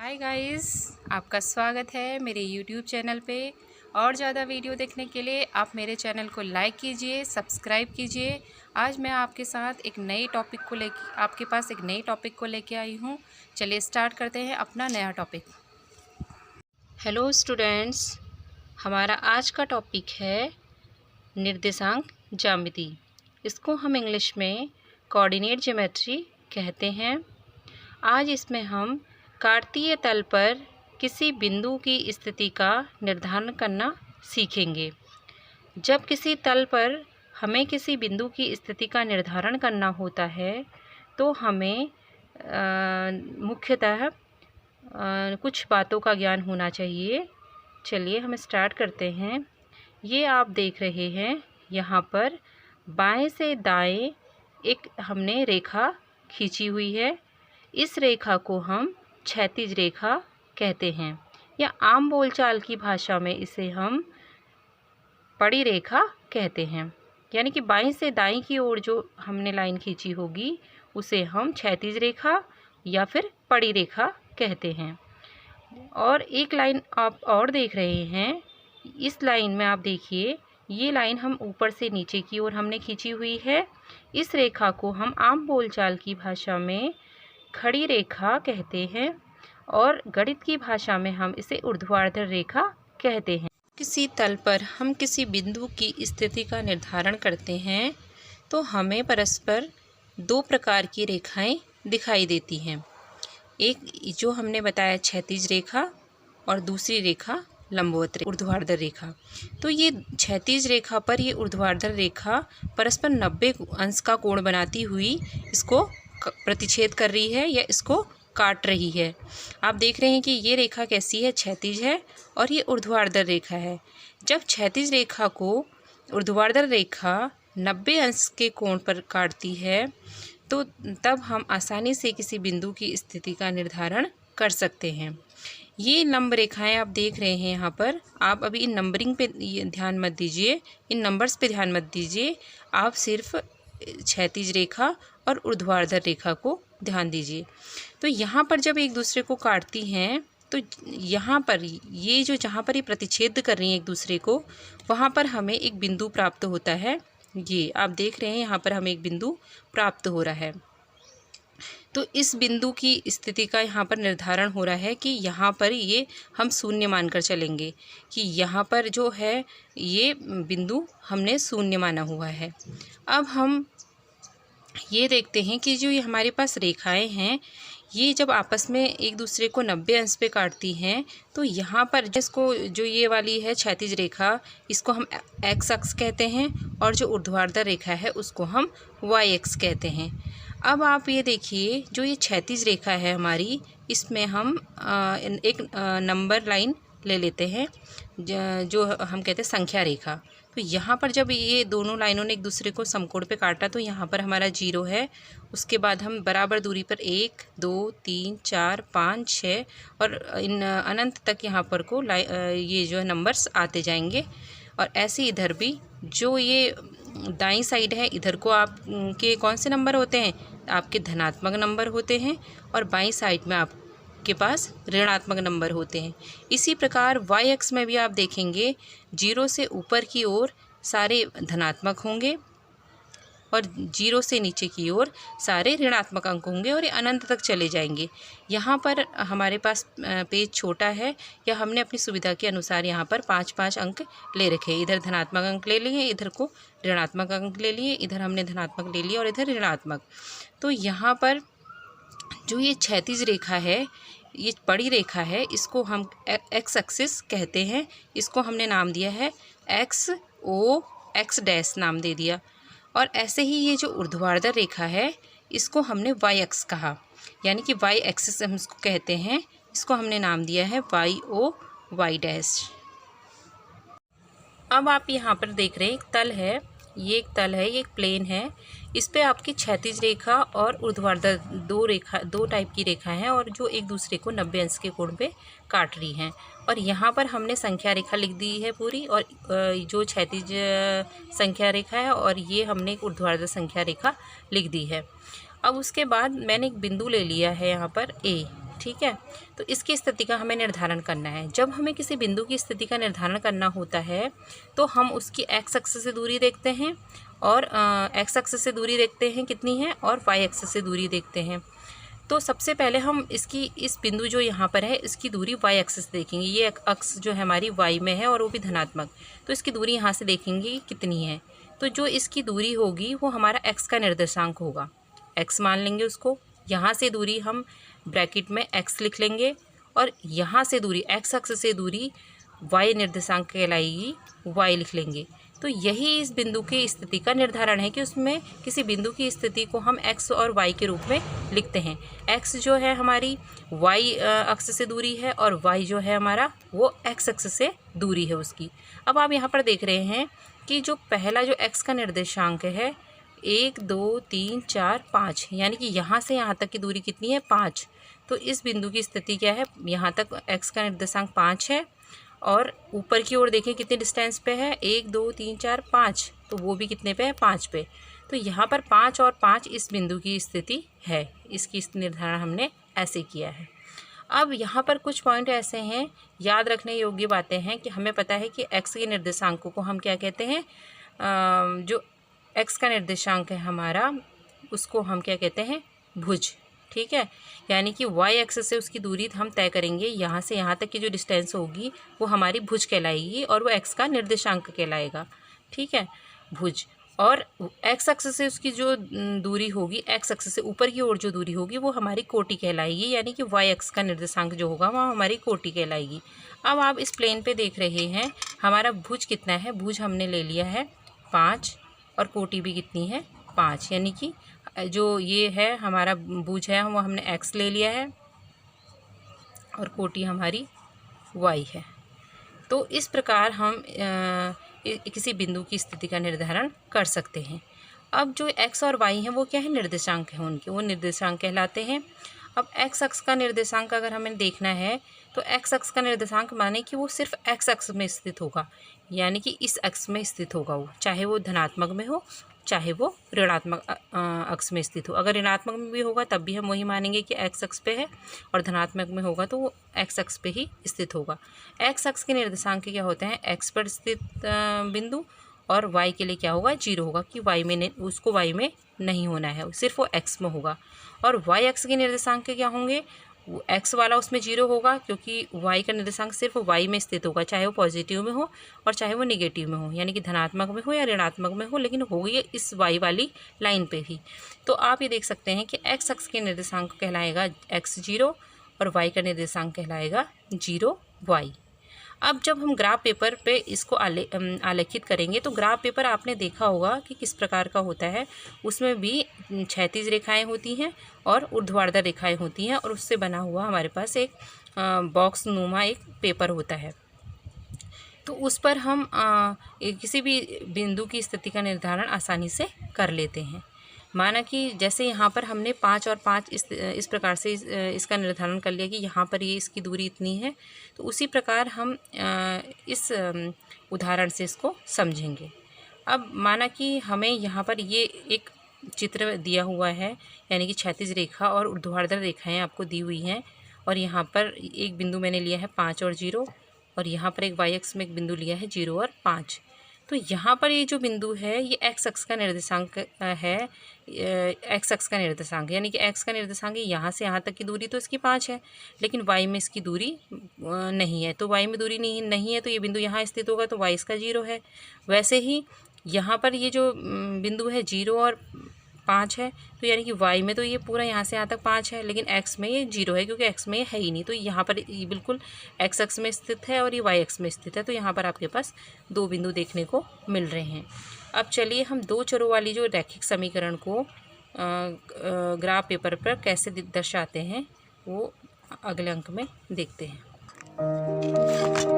Hi guys, आपका स्वागत है मेरे YouTube चैनल पे। और ज़्यादा वीडियो देखने के लिए आप मेरे चैनल को लाइक कीजिए, सब्सक्राइब कीजिए। आज मैं आपके साथ एक नए टॉपिक को लेके आपके पास एक नई टॉपिक को लेके आई हूँ। चलिए स्टार्ट करते हैं अपना नया टॉपिक। हेलो स्टूडेंट्स, हमारा आज का टॉपिक है निर्देशांक ज्यामिति। इसको हम इंग्लिश में कोऑर्डिनेट ज्योमेट्री कहते हैं। आज इसमें हम कार्तीय तल पर किसी बिंदु की स्थिति का निर्धारण करना सीखेंगे। जब किसी तल पर हमें किसी बिंदु की स्थिति का निर्धारण करना होता है तो हमें मुख्यतः कुछ बातों का ज्ञान होना चाहिए। चलिए हम स्टार्ट करते हैं। ये आप देख रहे हैं, यहाँ पर बाएं से दाएं एक हमने रेखा खींची हुई है। इस रेखा को हम क्षैतिज रेखा कहते हैं, या आम बोलचाल की भाषा में इसे हम पड़ी रेखा कहते हैं। यानी कि बाईं से दाईं की ओर जो हमने लाइन खींची होगी उसे हम क्षैतिज रेखा या फिर पड़ी रेखा कहते हैं। और एक लाइन आप और देख रहे हैं, इस लाइन में आप देखिए, ये लाइन हम ऊपर से नीचे की ओर हमने खींची हुई है। इस रेखा को हम आम बोलचाल की भाषा में खड़ी रेखा कहते हैं और गणित की भाषा में हम इसे ऊर्ध्वाधर रेखा कहते हैं। किसी तल पर हम किसी बिंदु की स्थिति का निर्धारण करते हैं तो हमें परस्पर दो प्रकार की रेखाएं दिखाई देती हैं। एक जो हमने बताया क्षैतिज रेखा और दूसरी रेखा लंबवत ऊर्ध्वाधर रेखा। तो ये क्षैतिज रेखा पर ये ऊर्ध्वाधर रेखा परस्पर 90 अंश का कोण बनाती हुई इसको प्रतिच्छेद कर रही है या इसको काट रही है। आप देख रहे हैं कि ये रेखा कैसी है, क्षैतिज है और ये ऊर्ध्वाधर रेखा है। जब क्षैतिज रेखा को ऊर्ध्वाधर रेखा 90 अंश के कोण पर काटती है तो तब हम आसानी से किसी बिंदु की स्थिति का निर्धारण कर सकते हैं। ये लंब रेखाएं आप देख रहे हैं यहाँ पर। आप अभी इन नंबरिंग पे ध्यान मत दीजिए, इन नंबर्स पे ध्यान मत दीजिए। आप सिर्फ क्षैतिज रेखा और ऊर्ध्वाधर रेखा को ध्यान दीजिए। तो यहाँ पर जब एक दूसरे को काटती हैं तो यहाँ पर ये जो जहाँ पर ये प्रतिच्छेद कर रही हैं एक दूसरे को, वहाँ पर हमें एक बिंदु प्राप्त होता है। ये आप देख रहे हैं, यहाँ पर हमें एक बिंदु प्राप्त हो रहा है। तो इस बिंदु की स्थिति का यहाँ पर निर्धारण हो रहा है कि यहाँ पर ये हम शून्य मानकर चलेंगे कि यहाँ पर जो है ये बिंदु हमने शून्य माना हुआ है। अब हम ये देखते हैं कि जो ये हमारे पास रेखाएं हैं, ये जब आपस में एक दूसरे को 90 अंश पे काटती हैं तो यहाँ पर जिसको जो ये वाली है क्षैतिज रेखा, इसको हम एक्स अक्ष कहते हैं और जो ऊर्ध्वाधर रेखा है उसको हम वाई अक्ष कहते हैं। अब आप ये देखिए, जो ये क्षैतिज रेखा है हमारी, इसमें हम एक नंबर लाइन ले लेते हैं जो हम कहते हैं संख्या रेखा। तो यहाँ पर जब ये दोनों लाइनों ने एक दूसरे को समकोण पे काटा तो यहाँ पर हमारा 0 है। उसके बाद हम बराबर दूरी पर 1 2 3 4 5 6 और इन अनंत तक यहाँ पर को ये जो है नंबर्स आते जाएंगे। और ऐसे इधर भी जो ये दाईं साइड है, इधर को आपके कौन से नंबर होते हैं, आपके धनात्मक नंबर होते हैं और बाईं साइड में आपके पास ऋणात्मक नंबर होते हैं। इसी प्रकार वाई अक्ष में भी आप देखेंगे 0 से ऊपर की ओर सारे धनात्मक होंगे और 0 से नीचे की ओर सारे ऋणात्मक अंक होंगे और ये अनंत तक चले जाएंगे। यहाँ पर हमारे पास पेज छोटा है या हमने अपनी सुविधा के अनुसार यहाँ पर 5-5 अंक ले रखे हैं। इधर धनात्मक अंक ले लिए, इधर को ऋणात्मक अंक ले लिए, इधर हमने धनात्मक ले लिया और इधर ऋणात्मक। तो यहाँ पर जो ये क्षैतिज रेखा है, ये पड़ी रेखा है, इसको हम एक्स एक्सिस कहते हैं। इसको हमने नाम दिया है एक्स ओ एक्स डैश नाम दे दिया। और ऐसे ही ये जो ऊर्ध्वाधर रेखा है इसको हमने वाई अक्ष कहा, यानी कि वाई एक्सिस हम इसको कहते हैं। इसको हमने नाम दिया है वाई ओ वाई डैश। अब आप यहाँ पर देख रहे हैं एक तल है, ये एक तल है, ये एक प्लेन है। इस पे आपकी क्षैतिज रेखा और ऊर्ध्वाधर दो टाइप की रेखा हैं और जो एक दूसरे को 90 अंश के कोण पे काट रही हैं। और यहाँ पर हमने संख्या रेखा लिख दी है पूरी, और जो क्षैतिज संख्या रेखा है और ये हमने एक ऊर्ध्वाधर संख्या रेखा लिख दी है। अब उसके बाद मैंने एक बिंदु ले लिया है यहाँ पर ए। ठीक है। तो इसकी स्थिति का हमें निर्धारण करना है। जब हमें किसी बिंदु की स्थिति का निर्धारण करना होता है तो हम उसकी एक्स अक्ष से दूरी देखते हैं और एक्स अक्ष से दूरी देखते हैं कितनी है, और वाई अक्ष से दूरी देखते हैं। तो सबसे पहले हम इस बिंदु जो यहाँ पर है इसकी दूरी वाई अक्ष से देखेंगे। ये अक्ष जो है हमारी वाई में है और वो भी धनात्मक, तो इसकी दूरी यहाँ से देखेंगे कितनी है। तो जो इसकी दूरी होगी वो हमारा एक्स का निर्देशांक होगा, एक्स मान लेंगे उसको। यहाँ से दूरी हम ब्रैकेट में एक्स लिख लेंगे और यहाँ से दूरी एक्स अक्ष से दूरी वाई निर्देशांक कहलाएगी, वाई लिख लेंगे। तो यही इस बिंदु की स्थिति का निर्धारण है कि उसमें किसी बिंदु की स्थिति को हम एक्स और वाई के रूप में लिखते हैं। एक्स जो है हमारी वाई अक्ष से दूरी है और वाई जो है हमारा वो एक्स अक्ष से दूरी है उसकी। अब आप यहाँ पर देख रहे हैं कि जो पहला जो एक्स का निर्देशांक है 1 2 3 4 5, यानी कि यहाँ से यहाँ तक की दूरी कितनी है 5। तो इस बिंदु की स्थिति क्या है, यहाँ तक एक्स का निर्देशांक 5 है और ऊपर की ओर देखें कितने डिस्टेंस पे है 1 2 3 4 5, तो वो भी कितने पे है 5 पे। तो यहाँ पर 5 और 5 इस बिंदु की स्थिति है, इसकी निर्धारण हमने ऐसे किया है। अब यहाँ पर कुछ पॉइंट ऐसे हैं याद रखने योग्य बातें हैं कि हमें पता है कि एक्स के निर्देशांकों को हम क्या कहते हैं, जो एक्स का निर्देशांक है हमारा उसको हम क्या कहते हैं, भुज। ठीक है, यानी कि वाई एक्स से उसकी दूरी हम तय करेंगे, यहाँ से यहाँ तक की जो डिस्टेंस होगी वो हमारी भुज कहलाएगी और वो एक्स का निर्देशांक कहलाएगा। ठीक है, भुज। और एक्स अक्ष से उसकी जो दूरी होगी, एक्स अक्ष से ऊपर की ओर जो दूरी होगी वो हमारी कोटि कहलाएगी, यानी कि वाई एक्स का निर्देशांक जो होगा वह हमारी कोटि कहलाएगी। अब आप इस प्लेन पे देख रहे हैं हमारा भुज कितना है, भुज हमने ले लिया है 5 और कोटि भी कितनी है 5, यानी कि जो ये है हमारा भुज है वो हमने एक्स ले लिया है और कोटि हमारी वाई है। तो इस प्रकार हम किसी बिंदु की स्थिति का निर्धारण कर सकते हैं। अब जो एक्स और वाई हैं वो क्या है, निर्देशांक हैं उनके, वो निर्देशांक कहलाते हैं। अब एक्स अक्ष का निर्देशांक अगर हमें देखना है तो एक्स अक्ष का निर्देशांक माने कि वो सिर्फ एक्स अक्ष में स्थित होगा, यानी कि इस अक्ष में स्थित होगा वो, चाहे वो धनात्मक में हो चाहे वो ऋणात्मक अक्ष में स्थित हो। अगर ऋणात्मक में भी होगा तब भी हम वही मानेंगे कि एक्स अक्ष पे है, और धनात्मक में होगा तो वो एक्स अक्ष पे ही स्थित होगा। एक्स अक्ष के निर्देशांक क्या होते हैं, एक्स पर स्थित बिंदु, और वाई के लिए क्या होगा 0 होगा कि वाई में उसको वाई में नहीं होना है, सिर्फ वो एक्स में होगा। और वाई अक्ष के निर्देशांक क्या होंगे, एक्स वाला उसमें 0 होगा क्योंकि वाई का निर्देशांक सिर्फ वाई में स्थित होगा, चाहे वो पॉजिटिव में हो और चाहे वो निगेटिव में हो, यानी कि धनात्मक में हो या ऋणात्मक में हो, लेकिन होगी इस वाई वाली लाइन पे ही। तो आप ये देख सकते हैं कि एक्स अक्ष के निर्देशांक कहलाएगा x 0 और वाई का निर्देशांक कहलाएगा 0 वाई। अब जब हम ग्राफ पेपर पे इसको आलेखित करेंगे तो ग्राफ पेपर आपने देखा होगा कि किस प्रकार का होता है, उसमें भी क्षैतिज रेखाएं होती हैं और ऊर्ध्वाधर रेखाएं होती हैं, और उससे बना हुआ हमारे पास एक बॉक्स नुमा एक पेपर होता है। तो उस पर हम किसी भी बिंदु की स्थिति का निर्धारण आसानी से कर लेते हैं। माना कि जैसे यहाँ पर हमने 5 और 5 इस प्रकार से इसका निर्धारण कर लिया कि यहाँ पर ये इसकी दूरी इतनी है, तो उसी प्रकार हम इस उदाहरण से इसको समझेंगे। अब माना कि हमें यहाँ पर ये एक चित्र दिया हुआ है, यानी कि क्षैतिज रेखा और ऊर्ध्वाधर रेखाएं आपको दी हुई हैं, और यहाँ पर एक बिंदु मैंने लिया है 5 और 0, और यहाँ पर एक वाई अक्ष में एक बिंदु लिया है 0 और 5। तो यहाँ पर ये जो बिंदु है ये एक्स अक्ष का निर्देशांक है, एक्स अक्ष का निर्देशांक, यानी कि एक्स का निर्देशांक यहाँ से यहाँ तक की दूरी तो इसकी 5 है, लेकिन वाई में इसकी दूरी नहीं है। तो वाई में दूरी नहीं है तो ये बिंदु यहाँ स्थित होगा, तो वाई इसका 0 है। वैसे ही यहाँ पर ये जो बिंदु है 0 और 5 है, तो यानी कि वाई में तो ये पूरा यहाँ से यहाँ तक 5 है, लेकिन एक्स में ये 0 है क्योंकि एक्स में ये है ही नहीं। तो यहाँ पर ये बिल्कुल एक्स अक्ष में स्थित है और ये वाई अक्ष में स्थित है, तो यहाँ पर आपके पास 2 बिंदु देखने को मिल रहे हैं। अब चलिए हम 2 चरों वाली जो रैखिक समीकरण को ग्राफ पेपर पर कैसे दर्शाते हैं वो अगले अंक में देखते हैं।